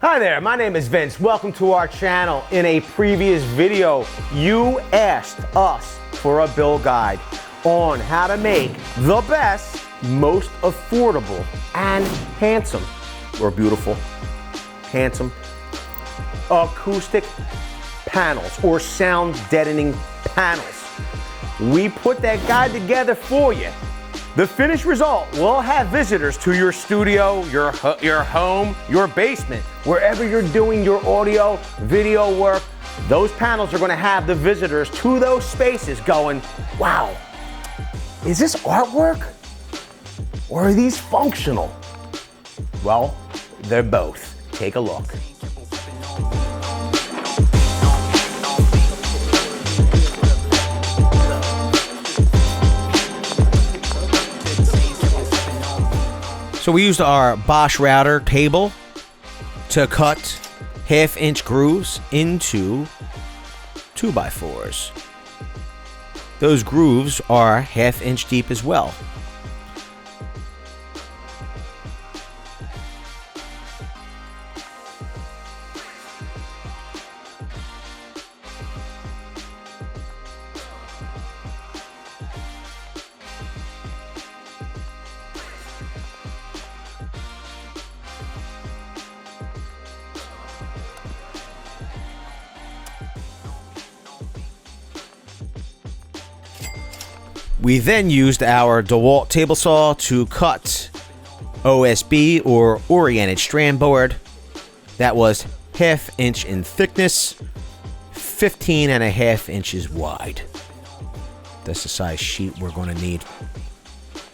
Hi there, my name is Vince. Welcome to our channel. In a previous video, you asked us for a build guide on how to make the best, most affordable, and handsome, or beautiful, handsome, acoustic panels, or sound deadening panels. We put that guide together for you. The finished result will have visitors to your studio, your home, your basement, wherever you're doing your audio, video work. Those panels are going to have the visitors to those spaces going, wow, is this artwork? Or are these functional? Well, they're both. Take a look. So we used our Bosch router table to cut 1/2-inch grooves into 2x4s. Those grooves are 1/2 inch deep as well. We then used our DeWalt table saw to cut OSB, or oriented strand board. That was 1/2 inch in thickness, 15.5 inches wide. That's the size sheet we're going to need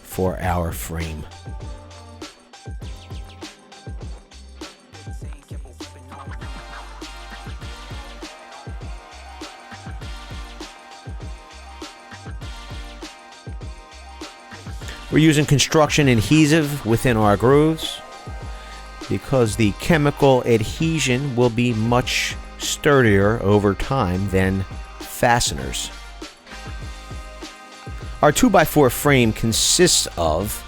for our frame. We're using construction adhesive within our grooves because the chemical adhesion will be much sturdier over time than fasteners. Our 2x4 frame consists of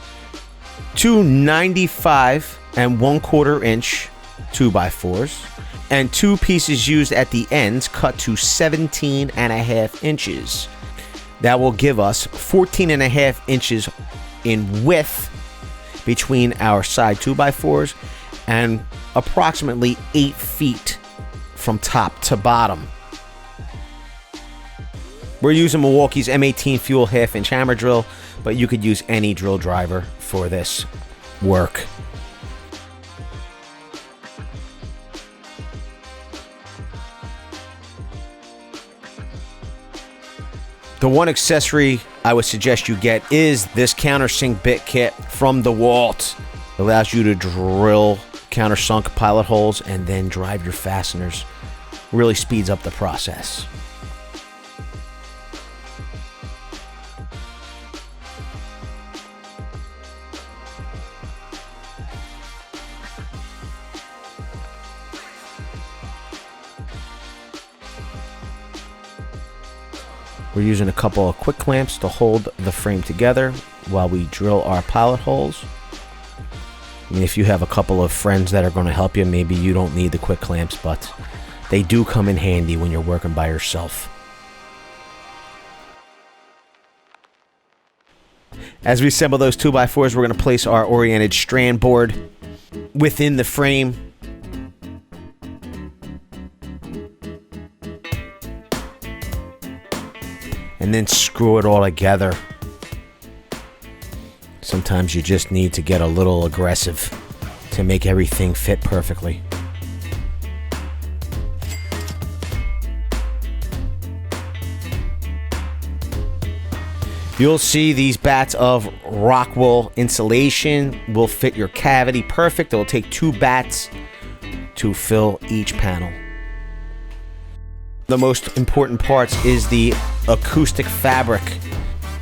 two 95 1/4 inch 2x4s and two pieces used at the ends cut to 17.5 inches. That will give us 14.5 inches in width between our side 2x4s and approximately 8 feet from top to bottom. We're using Milwaukee's M18 Fuel 1/2 inch hammer drill, but you could use any drill driver for this work. The one accessory I would suggest you get is this countersink bit kit from DeWalt. It allows you to drill countersunk pilot holes and then drive your fasteners. Really speeds up the process. We're using a couple of quick clamps to hold the frame together while we drill our pilot holes. I mean, if you have a couple of friends that are going to help you, maybe you don't need the quick clamps, but they do come in handy when you're working by yourself. As we assemble those 2x4s, we're going to place our oriented strand board within the frame. And then screw it all together. Sometimes you just need to get a little aggressive to make everything fit perfectly. You'll see these bats of rock wool insulation will fit your cavity perfect. It will take 2 bats to fill each panel. The most important parts is the acoustic fabric.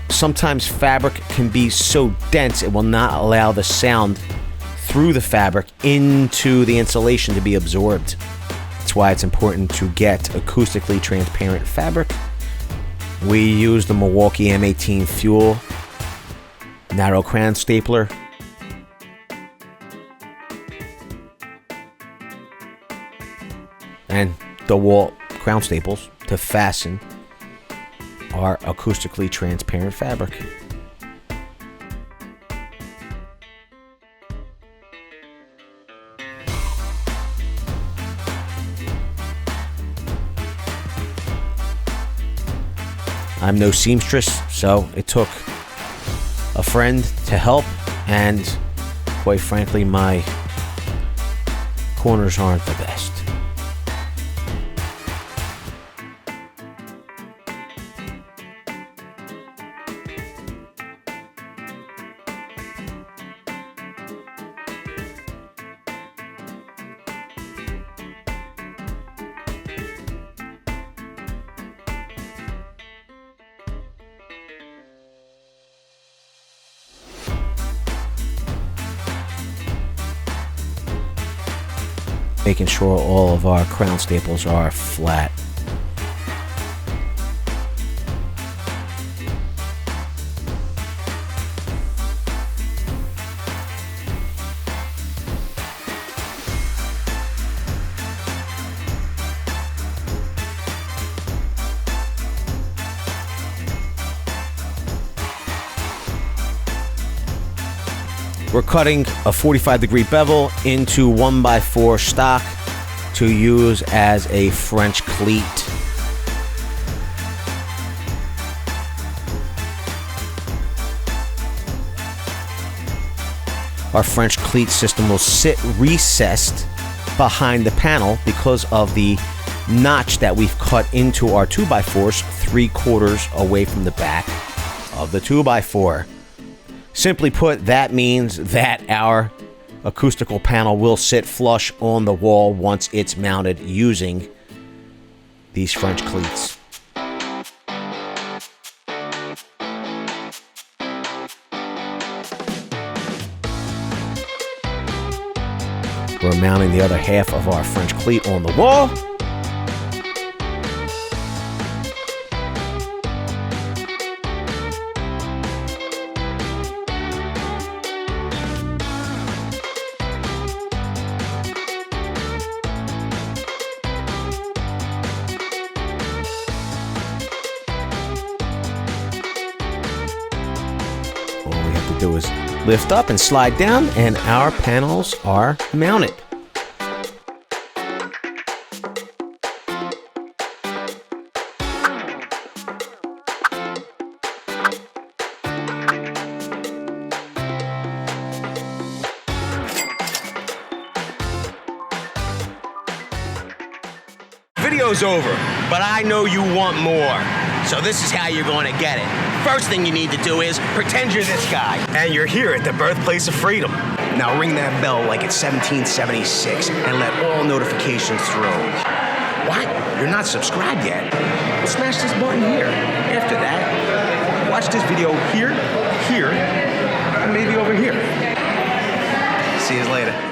Sometimes fabric can be so dense it will not allow the sound through the fabric into the insulation to be absorbed. That's why it's important to get acoustically transparent fabric. We use the Milwaukee M18 Fuel narrow crown stapler. and the wall crown staples to fasten our acoustically transparent fabric. I'm no seamstress, so it took a friend to help, and quite frankly, my corners aren't the best. Making sure all of our crown staples are flat. We're cutting a 45-degree bevel into 1x4 stock to use as a French cleat. Our French cleat system will sit recessed behind the panel because of the notch that we've cut into our 2x4s 3/4 away from the back of the 2x4. Simply put, that means that our acoustical panel will sit flush on the wall once it's mounted using these French cleats. We're mounting the other half of our French cleat on the wall. All we have to do is lift up and slide down, and our panels are mounted. Video's over, but I know you want more. So this is how you're going to get it. First thing you need to do is pretend you're this guy, and you're here at the birthplace of freedom. Now ring that bell like it's 1776 and let all notifications through. What? You're not subscribed yet? Well, smash this button here. After that, watch this video here, and maybe over here. See you later.